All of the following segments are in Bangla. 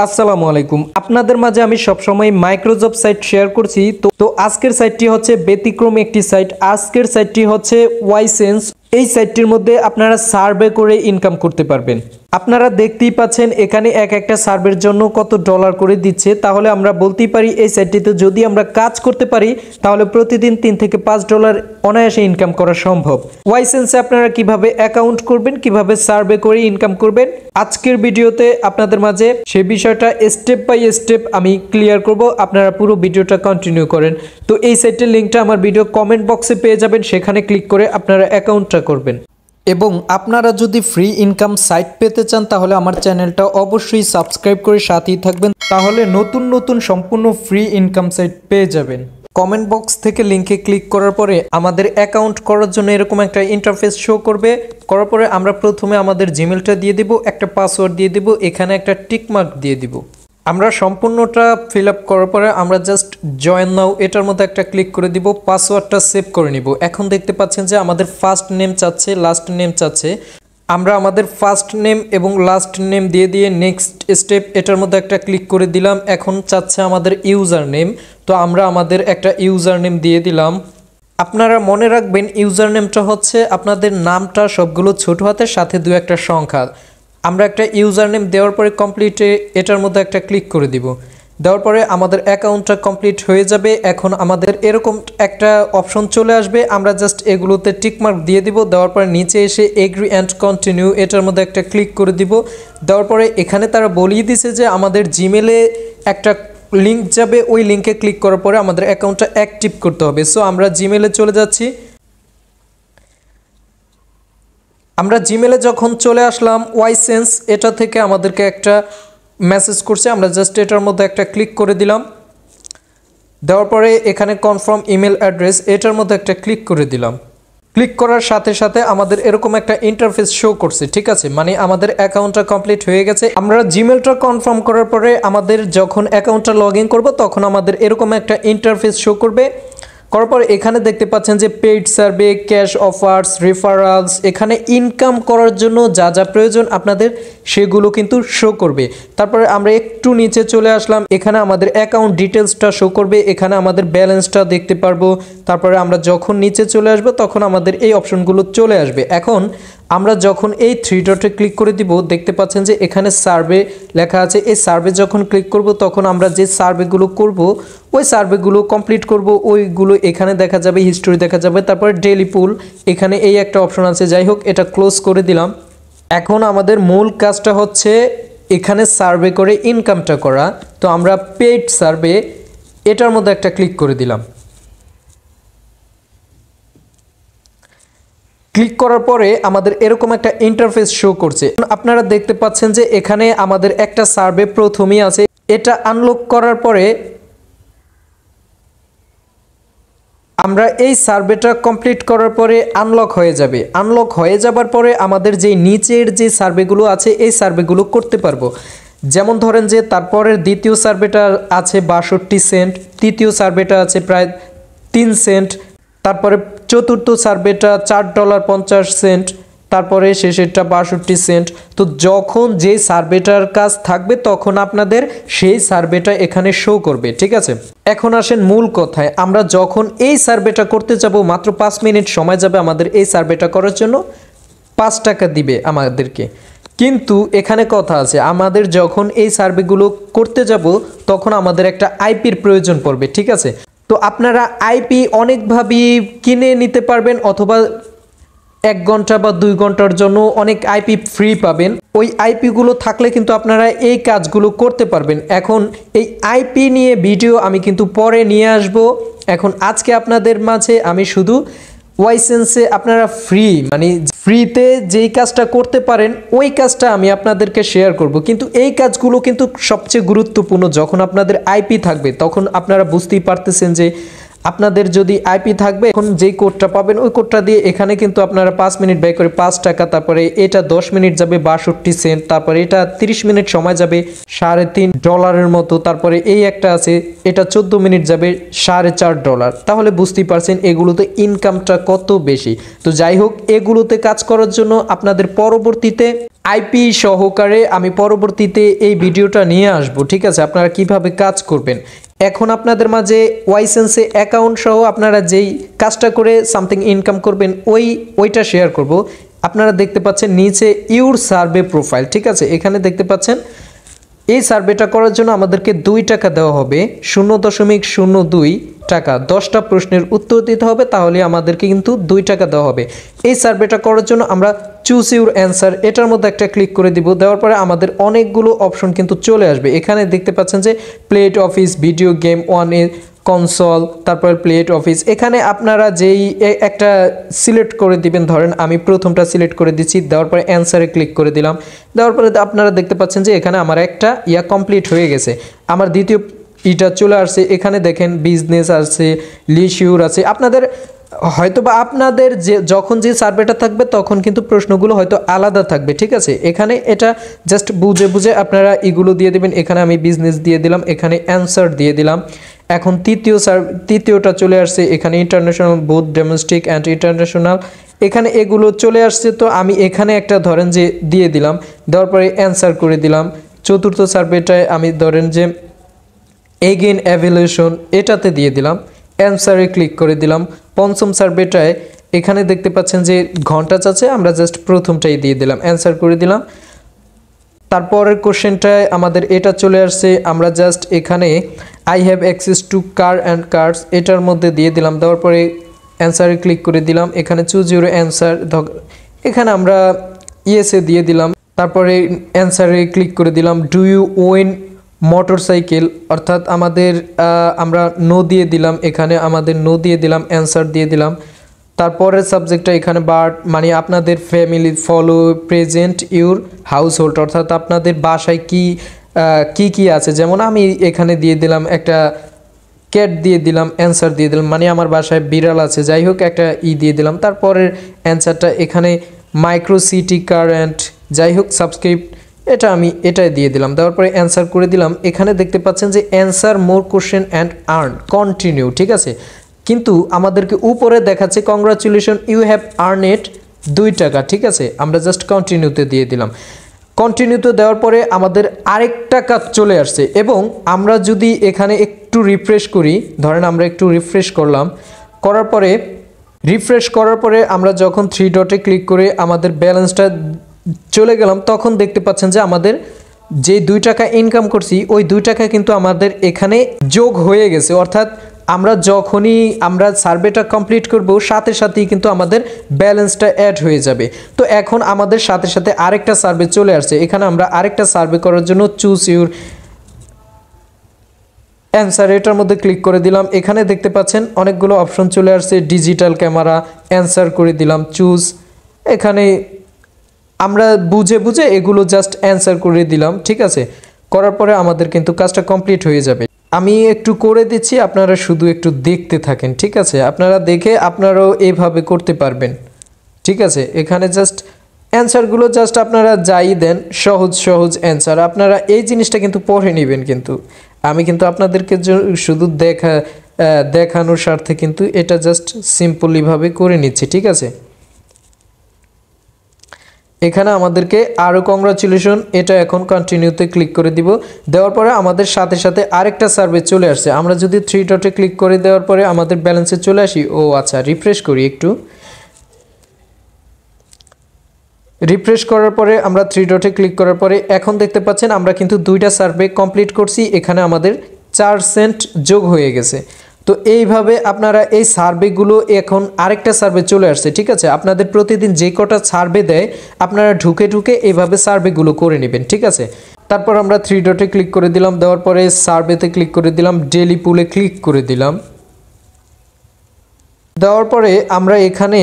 আসসালামু আলাইকুম। আপনাদের মাঝে আমি সবসময় মাইক্রোজব সাইট শেয়ার করছি। তো আজকের সাইটটি হচ্ছে ব্যতিক্রমী একটি সাইট। আজকের সাইটটি হচ্ছে ওয়াইসেন্স। এই সাইটটির মধ্যে আপনারা সার্ভে করে ইনকাম করতে পারবেন। আপনারা দেখতেই পাচ্ছেন এখানে এক একটা সার্ভের জন্য কত ডলার করে দিচ্ছে। তাহলে আমরা বলতেই পারি এই সাইটটিতে যদি আমরা কাজ করতে পারি তাহলে প্রতিদিন 3 থেকে 5 ডলার অনায়াসে ইনকাম করা সম্ভব। ওয়াইসেন্সে আপনারা কিভাবে অ্যাকাউন্ট করবেন, কিভাবে সার্ভে করে ইনকাম করবেন, আজকের ভিডিওতে আপনাদের মাঝে সেই বিষয়টা স্টেপ বাই স্টেপ আমি ক্লিয়ার করব। আপনারা পুরো ভিডিওটা কন্টিনিউ করেন। তো এই সাইটের লিঙ্কটা আমার ভিডিও কমেন্ট বক্সে পেয়ে যাবেন, সেখানে ক্লিক করে আপনারা অ্যাকাউন্টটা করবেন। এবং আপনারা যদি ফ্রি ইনকাম সাইট পেতে চান তাহলে আমার চ্যানেলটা অবশ্যই সাবস্ক্রাইব করে সাথেই থাকবেন, তাহলে নতুন নতুন সম্পূর্ণ ফ্রি ইনকাম সাইট পেয়ে যাবেন। কমেন্ট বক্স থেকে লিঙ্কে ক্লিক করার পরে আমাদের অ্যাকাউন্ট করার জন্য এরকম একটা ইন্টারফেস শো করবে। করার পরে আমরা প্রথমে আমাদের জিমেলটা দিয়ে দিব, একটা পাসওয়ার্ড দিয়ে দিব, এখানে একটা টিক মার্ক দিয়ে দিব। আমরা সম্পূর্ণটা ফিল আপ করার পরে আমরা জাস্ট জয়েন নাও এটার মধ্যে একটা ক্লিক করে দিব, পাসওয়ার্ডটা সেভ করে নিব। এখন দেখতে পাচ্ছেন যে আমাদের ফার্স্ট নেম চাচ্ছে, লাস্ট নেম চাচ্ছে। আমরা আমাদের ফার্স্ট নেম এবং লাস্ট নেম দিয়ে নেক্সট স্টেপ এটার মধ্যে একটা ক্লিক করে দিলাম। এখন চাচ্ছে আমাদের ইউজার নেম, তো আমরা আমাদের একটা ইউজার নেম দিয়ে দিলাম। আপনারা মনে রাখবেন ইউজার নেমটা হচ্ছে আপনাদের নামটা সবগুলো ছোট হাতের সাথে 2-1টা সংখ্যা। আমরা একটা ইউজার নেম দেওয়ার পরে কমপ্লিটে এটার মধ্যে একটা ক্লিক করে দিব। দেওয়ার পরে আমাদের অ্যাকাউন্টটা কমপ্লিট হয়ে যাবে। এখন আমাদের এরকম একটা অপশন চলে আসবে, আমরা জাস্ট এগুলোতে টিকমার্ক দিয়ে দিব। দেওয়ার পরে নিচে এসে এগ্রি অ্যান্ড কন্টিনিউ এটার মধ্যে একটা ক্লিক করে দিব। দেওয়ার পরে এখানে তারা বলিয়ে দিছে যে আমাদের জিমেলে একটা লিঙ্ক যাবে, ওই লিঙ্কে ক্লিক করার পরে আমাদের অ্যাকাউন্টটা অ্যাক্টিভ করতে হবে। সো আমরা জিমেলে চলে যাচ্ছি। আমরা জিমেলে যখন চলে আসলাম, ওয়াইসেন্স এটা থেকে আমাদেরকে একটা মেসেজ করছে, আমরা জাস্ট এটার মধ্যে একটা ক্লিক করে দিলাম। দেওয়ার পরে এখানে কনফার্ম ইমেল অ্যাড্রেস এটার মধ্যে একটা ক্লিক করে দিলাম। ক্লিক করার সাথে সাথে আমাদের এরকম একটা ইন্টারফেস শো করছে, ঠিক আছে, মানে আমাদের অ্যাকাউন্টটা কমপ্লিট হয়ে গেছে। আমরা জিমেলটা কনফার্ম করার পরে আমাদের যখন অ্যাকাউন্টটা লগ ইন করবো তখন আমাদের এরকম একটা ইন্টারফেস শো করবে। করার পর এখানে দেখতে পাচ্ছেন যে পেইড সার্ভে, ক্যাশ অফার্স, রেফারালস, এখানে ইনকাম করার জন্য যা যা প্রয়োজন আপনাদের সেগুলো কিন্তু শো করবে। তারপরে আমরা একটু নিচে চলে আসলাম, এখানে আমাদের অ্যাকাউন্ট ডিটেলসটা শো করবে, এখানে আমাদের ব্যালেন্সটা দেখতে পারবো। তারপরে আমরা যখন নিচে চলে আসবো তখন আমাদের এই অপশনগুলো চলে আসবে। এখন আমরা যখন এই 3 ডটে ক্লিক করে দিব দেখতে পাচ্ছেন যে এখানে সার্ভে লেখা আছে। এই সার্ভে যখন ক্লিক করব তখন আমরা যে সার্ভেগুলো করব ওই সার্ভেগুলো কমপ্লিট করব, ওইগুলো এখানে দেখা যাবে, হিস্টোরি দেখা যাবে। তারপরে ডেইলি পুল এখানে এই একটা অপশন আছে, যাই হোক এটা ক্লোজ করে দিলাম। এখন আমাদের মূল কাজটা হচ্ছে এখানে সার্ভে করে ইনকামটা করা। তো আমরা পেইড সার্ভে এটার মধ্যে একটা ক্লিক করে দিলাম। ক্লিক করার পরে আমাদের এরকম একটা ইন্টারফেস শো করছে। আপনারা দেখতে পাচ্ছেন যে এখানে আমাদের একটা সার্ভে প্রথমেই আছে। এটা আনলক করার পরে আমরা এই সার্ভেটা কমপ্লিট করার পরে আনলক হয়ে যাবে। আনলক হয়ে যাবার পরে আমাদের যে নিচের যে সার্ভেগুলো আছে এই সার্ভেগুলো করতে পারবো। যেমন ধরেন যে তারপরের দ্বিতীয় সার্ভেটা আছে 62 সেন্ট, তৃতীয় সার্ভেটা আছে প্রায় 3 সেন্ট, তারপরে চতুর্থ সার্ভেটা $4.50, তারপরে শেষেরটা 62 সেন্ট। তো যখন যে সার্ভেটার কাজ থাকবে তখন আপনাদের সেই সার্ভেটা এখানে শো করবে, ঠিক আছে। এখন আসেন মূল কথায়, আমরা যখন এই সার্ভেটা করতে যাব মাত্র 5 মিনিট সময় যাবে আমাদের এই সার্ভেটা করার জন্য, 5 টাকা দিবে আমাদেরকে। কিন্তু এখানে কথা আছে, আমাদের যখন এই সার্ভেগুলো করতে যাব তখন আমাদের একটা আইপির প্রয়োজন পড়বে, ঠিক আছে। তো আপনারা আইপি অনেকভাবেই কিনে নিতে পারবেন, অথবা 1 ঘন্টা বা 2 ঘন্টার জন্য অনেক আইপি ফ্রি পাবেন। ওই আইপিগুলো থাকলে কিন্তু আপনারা এই কাজগুলো করতে পারবেন। এখন এই আইপি নিয়ে ভিডিও আমি কিন্তু পরে নিয়ে আসব। এখন আজকে আপনাদের মাঝে আমি শুধু ওয়াইসেন্সে আপনারা মানে ফ্রিতে যেই কাজটা করতে পারেন ওই কাজটা আমি আপনাদেরকে শেয়ার করব। কিন্তু এই কাজগুলো কিন্তু সবচেয়ে গুরুত্বপূর্ণ। যখন আপনাদের আইপি থাকবে তখন আপনারা বুঝতেই পারতেছেন যে আপনাদের যদি আইপি থাকবে এখন যেই কোডটা পাবেন ওই কোডটা দিয়ে এখানে কিন্তু আপনারা 5 মিনিট ব্যয় করে 5 টাকা, তারপরে এটা 10 মিনিট যাবে 62 সেন্ট, তারপরে এটা 30 মিনিট সময় যাবে $3.5 মতো, তারপরে এই একটা আছে এটা 14 মিনিট যাবে $4.5। তাহলে বুঝতেই পারছেন এগুলোতে ইনকামটা কত বেশি। তো যাই হোক, এগুলোতে কাজ করার জন্য আপনাদের পরবর্তীতে আইপি সহকারে আমি পরবর্তীতে এই ভিডিওটা নিয়ে আসব, ঠিক আছে, আপনারা কিভাবে কাজ করবেন। এখন আপনাদের মাঝে Ysense অ্যাকাউন্ট সহ আপনারা যেই কাজটা করে সামথিং ইনকাম করবেন ওইটা শেয়ার করব। আপনারা দেখতে পাচ্ছেন নিচে ইউর সার্ভে প্রোফাইল, ঠিক আছে, এখানে দেখতে পাচ্ছেন এই সার্ভেটা করার জন্য আমাদেরকে 2 টাকা দেওয়া হবে, 0.02 টাকা। 10টা প্রশ্নের উত্তর দিতে হবে, তাহলে আমাদেরকে কিন্তু 2 টাকা দেওয়া হবে। এই সার্ভেটা করার জন্য আমরা চুজ ইউর অ্যান্সার এটার মধ্যে একটা ক্লিক করে দিব। দেওয়ার পরে আমাদের অনেকগুলো অপশন কিন্তু চলে আসবে। এখানে দেখতে পাচ্ছেন যে plate office, video game, console, তারপর প্লেট অফিস। এখানে আপনারা যেই একটা সিলেক্ট করে দিবেন, ধরেন আমি প্রথমটা সিলেক্ট করে দিচ্ছি, দেওয়ার পরে অ্যান্সারে ক্লিক করে দিলাম। দেওয়ার পরে আপনারা দেখতে পাচ্ছেন যে এখানে আমার একটা কমপ্লিট হয়ে গেছে। আমার দ্বিতীয় এটা চলে আসছে। এখানে দেখেন বিজনেস আছে, লিশিউর আছে। আপনাদের হয়তোবা আপনাদের যখন যে সার্ভেটা থাকবে তখন কিন্তু প্রশ্নগুলো হয়তো আলাদা থাকবে, ঠিক আছে। এখানে এটা জাস্ট বুঝে আপনারা এগুলো দিয়ে দিবেন। এখানে আমি বিজনেস দিয়ে দিলাম, এখানে অ্যান্সার দিয়ে দিলাম। এখন তৃতীয়টা চলে আসছে, এখানে international, both domestic and international, এখানে এগুলো চলে আসছে। তো আমি এখানে একটা ধরেন যে দিয়ে দিলাম, দেওয়ার পরে অ্যান্সার করে দিলাম। চতুর্থ সার্ভেটায় আমি ধরেন যে এগেন অ্যাভ্যালুয়েশন এটাতে দিয়ে দিলাম, অ্যান্সারে ক্লিক করে দিলাম। পঞ্চম সার্ভেটায় এখানে দেখতে পাচ্ছেন যে ঘন্টা চাচ্ছে, আমরা জাস্ট প্রথমটাই দিয়ে দিলাম, অ্যান্সার করে দিলাম। তারপরের কোশ্চেনটায় আমাদের এটা চলে আসছে, আমরা জাস্ট এখানে I have access to car and cars এটার মধ্যে দিয়ে দিলাম। দেওয়ার পরে অ্যান্সারে ক্লিক করে দিলাম। এখানে চুজ ইউর অ্যান্সার, এখানে আমরা ইয়েসে দিয়ে দিলাম। তারপরে অ্যান্সারে ক্লিক করে দিলাম। ডু ইউ ওন মোটরসাইকেল, অর্থাৎ আমরা নো দিয়ে দিলাম, এখানে আমাদের নো দিয়ে দিলাম, অ্যান্সার দিয়ে দিলাম। তারপরের সাবজেক্টটা এখানে বার্ড, মানে আপনাদের family, follow present your house hold, অর্থাৎ আপনাদের বাসায় কি আছে। যেমন আমি এখানে দিয়ে দিলাম একটা ক্যাট দিয়ে দিলাম, অ্যান্সার দিয়ে দিলাম, মানে আমার বাসায় বিড়াল আছে, যাই হোক একটা দিয়ে দিলাম। তারপরের অ্যান্সারটা এখানে মাইক্রো সিটি কারেন্ট, যাই হোক সাবস্ক্রাইব, আমি এটাই দিয়ে দিলাম। দেওয়ার পরে অ্যান্সার করে দিলাম। এখানে দেখতে পাচ্ছেন যে answer more question and earn continue, ঠিক আছে, কিন্তু আমাদেরকে উপরে দেখাচ্ছে কংগ্রাচুলেশন ইউ হ্যাভ আর্নেড 2 টাকা, ঠিক আছে, আমরা জাস্ট কন্টিনিউতে দিয়ে দিলাম। কন্টিনিউতে দেওয়ার পরে আমাদের আরেকটা কাজ চলে আসছে, এবং আমরা যদি এখানে একটু রিফ্রেশ করি, ধরেন আমরা একটু রিফ্রেশ করলাম, রিফ্রেশ করার পরে আমরা যখন 3 ডটে ক্লিক করে আমাদের ব্যালেন্সটা চলে গেলাম, তখন দেখতে পাচ্ছেন যে আমাদের যে 2 টাকা ইনকাম করছি ওই 2 টাকা কিন্তু আমাদের এখানে যোগ হয়ে গেছে। অর্থাৎ যখনই আমরা সার্ভেটা কমপ্লিট করব সাথে সাথেই কিন্তু আমাদের ব্যালেন্সটা অ্যাড হয়ে যাবে। তো এখন আমাদের সাথে সাথে আরেকটা সার্ভে চলে আসছে। এখানে আমরা আরেকটা সার্ভে করার জন্য চুজ ইউর অ্যান্সার এটার মধ্যে ক্লিক করে দিলাম। এখানে দেখতে পাচ্ছেন অনেকগুলো অপশন চলে আসছে, ডিজিটাল ক্যামেরা, অ্যান্সার করে দিলাম, চুজ। এখানে আমরা বুঝে এগুলো জাস্ট অ্যান্সার করে দিলাম, ঠিক আছে। করার পরে আমাদের কিন্তু কাজটা কমপ্লিট হয়ে যাবে। আমি একটু করে দিচ্ছি, আপনারা শুধু একটু দেখতে থাকেন, ঠিক আছে। আপনারা দেখে আপনারাও এইভাবে করতে পারবেন, ঠিক আছে। এখানে জাস্ট অ্যান্সারগুলো জাস্ট আপনারা যাই দেন, সহজ অ্যান্সার। আপনারা এই জিনিসটা কিন্তু পড়ে নেবেন, কিন্তু আমি কিন্তু আপনাদেরকে শুধু দেখানোর স্বার্থে কিন্তু এটা জাস্ট সিম্পলিভাবে করে নিচ্ছি, ঠিক আছে। এখানে আমাদেরকে আরও কংগ্রাচুলেশন, এটা এখন কন্টিনিউতে ক্লিক করে দিব। দেওয়ার পরে আমাদের সাথে সাথে আরেকটা সার্ভে চলে আসছে। আমরা যদি 3 ডটে ক্লিক করে দেওয়ার পরে আমাদের ব্যালেন্সে চলে আসি, ও আচ্ছা, রিফ্রেশ করি একটু। রিফ্রেশ করার পরে আমরা 3 ডটে ক্লিক করার পরে এখন দেখতে পাচ্ছেন আমরা কিন্তু 2টা সার্ভে কমপ্লিট করছি। এখানে আমাদের 4 সেন্ট যোগ হয়ে গেছে। তো এইভাবে আপনারা এই সার্ভেগুলো, এখন আরেকটা সার্ভে চলে আসছে, ঠিক আছে। আপনাদের প্রতিদিন যে কটা সার্ভে দেয় আপনারা ঢুকে এইভাবে সার্ভেগুলো করে নেবেন, ঠিক আছে। তারপর আমরা 3 ডটে ক্লিক করে দিলাম, দেওয়ার পরে সার্ভেতে ক্লিক করে দিলাম, ডেলি পুলে ক্লিক করে দিলাম। দেওয়ার পরে আমরা এখানে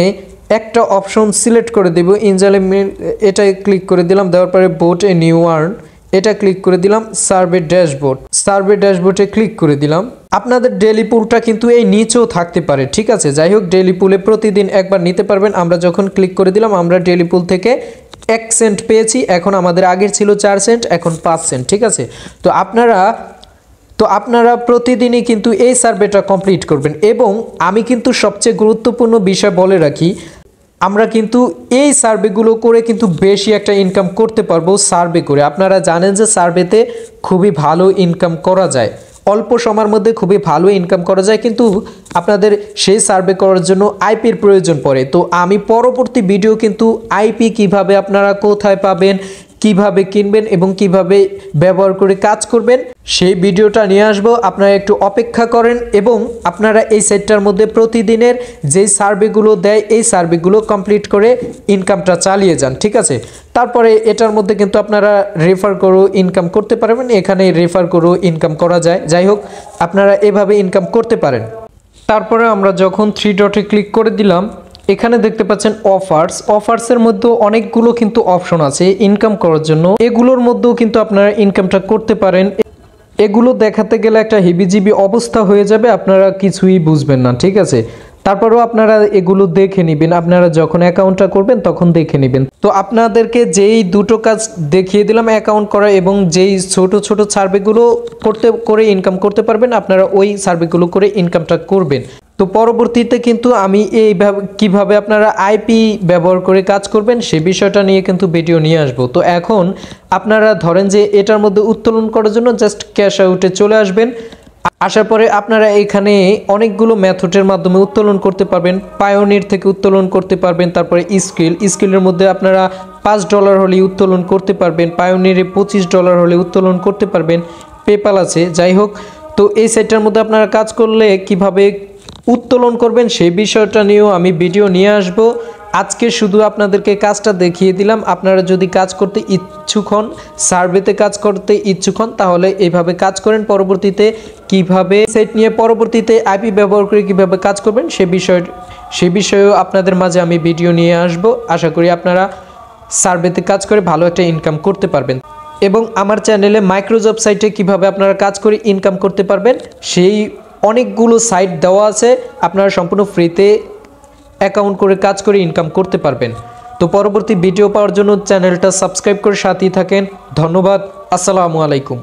একটা অপশন সিলেক্ট করে দেব, ইনজালিমেন্ট, এটাই ক্লিক করে দিলাম। দেওয়ার পরে বোট এ নিউ আর্ন এটা ক্লিক করে দিলাম, সার্ভে ড্যাশবোর্ডে ক্লিক করে দিলাম। আপনাদের ডেইলি পুলটা কিন্তু এই নিচেও থাকতে পারে, ঠিক আছে। যাই হোক, ডেইলি পুলে প্রতিদিন একবার নিতে পারবেন। আমরা যখন ক্লিক করে দিলাম, আমরা ডেইলি পুল থেকে 1 সেন্ট পেয়েছি। এখন আমাদের আগের ছিল 4 সেন্ট, এখন 5 সেন্ট, ঠিক আছে। তো আপনারা প্রতিদিনই কিন্তু এই সার্ভেটা কমপ্লিট করবেন। এবং আমি কিন্তু সবচেয়ে গুরুত্বপূর্ণ বিষয় বলে রাখি, আমরা কিন্তু এই সার্ভেগুলো করে কিন্তু বেশি একটা ইনকাম করতে পারবো সার্ভে করে। আপনারা জানেন যে সার্ভেতে খুবই ভালো ইনকাম করা যায়, অল্প সময়ের মধ্যে খুবই ভালো ইনকাম করা যায়, কিন্তু আপনাদের সেই সার্ভে করার জন্য আইপির প্রয়োজন পড়ে। তো আমি পরবর্তী ভিডিও কিন্তু আইপি কিভাবে আপনারা কোথায় পাবেন, কিভাবে কিনবেন এবং কিভাবে ব্যবহার করে কাজ করবেন সেই ভিডিওটা নিয়ে আসবো। আপনারা একটু অপেক্ষা করেন এবং আপনারা এই সাইটটার মধ্যে প্রতিদিনের যেই সার্ভেগুলো দেয় এই সার্ভেগুলো কমপ্লিট করে ইনকামটা চালিয়ে যান, ঠিক আছে। তারপরে এটার মধ্যে কিন্তু আপনারা রেফার করেও ইনকাম করতে পারবেন। এখানে রেফার করেও ইনকাম করা যায়। যাই হোক, আপনারা এভাবে ইনকাম করতে পারেন। তারপরে আমরা যখন 3 ডটে ক্লিক করে দিলাম, এখানে দেখতে পাচ্ছেন অফার্সের মধ্যে অনেকগুলো কিন্তু অপশন আছে ইনকাম করার জন্য। এগুলোর মধ্যেও কিন্তু আপনারা ইনকামটা করতে পারেন। এগুলো দেখাতে গেলে একটা হিবিজিবি অবস্থা হয়ে যাবে, আপনারা কিছুই বুঝবেন না, ঠিক আছে। তারপরেও আপনারা এগুলো দেখে নেবেন, আপনারা যখন অ্যাকাউন্টটা করবেন তখন দেখে নেবেন। তো আপনাদেরকে যেই দুটো কাজ দেখিয়ে দিলাম, অ্যাকাউন্ট করা এবং যেই ছোট ছোট সার্ভেগুলো করে ইনকাম করতে পারবেন, আপনারা ওই সার্ভেগুলো করে ইনকামটা করবেন। তো পরবর্তীতে কিন্তু আমি এইভাবে কিভাবে আপনারা আইপি ব্যবহার করে কাজ করবেন সেই বিষয়টা নিয়ে কিন্তু ভিডিও নিয়ে আসবো। তো এখন আপনারা ধরেন যে এটার মধ্যে উত্তোলন করার জন্য জাস্ট ক্যাশ আউটে চলে আসবেন। আসার পরে আপনারা এখানে অনেকগুলো মেথডের মাধ্যমে উত্তোলন করতে পারবেন। পায়োনির থেকে উত্তোলন করতে পারবেন। তারপরে স্কিলের মধ্যে আপনারা $5 হলে উত্তোলন করতে পারবেন। পায়োনিরে $25 হলে উত্তোলন করতে পারবেন। পেপাল আছে। যাই হোক, তো এই সাইটটার মধ্যে আপনারা কাজ করলে কিভাবে উত্তোলন করবেন সেই বিষয়টা নিয়েও আমি ভিডিও নিয়ে আসব। আজকে শুধু আপনাদেরকে কাজটা দেখিয়ে দিলাম। আপনারা যদি কাজ করতে ইচ্ছুক হন, সার্ভেতে কাজ করতে ইচ্ছুক হন, তাহলে এইভাবে কাজ করেন। পরবর্তীতে কিভাবে সেট নিয়ে পরবর্তীতে আইপি ব্যবহার করে কিভাবে কাজ করবেন সে বিষয়েও আপনাদের মাঝে আমি ভিডিও নিয়ে আসব। আশা করি আপনারা সার্ভেতে কাজ করে ভালো একটা ইনকাম করতে পারবেন। এবং আমার চ্যানেলে মাইক্রোজব সাইটে কিভাবে আপনারা কাজ করে ইনকাম করতে পারবেন সেই অনেকগুলো সাইট দেওয়া আছে। আপনারা সম্পূর্ণ ফ্রিতে অ্যাকাউন্ট করে কাজ করে ইনকাম করতে পারবেন। তো পরবর্তী ভিডিও পাওয়ার জন্য চ্যানেলটা সাবস্ক্রাইব করে সাথেই থাকেন। ধন্যবাদ। আসসালামু আলাইকুম।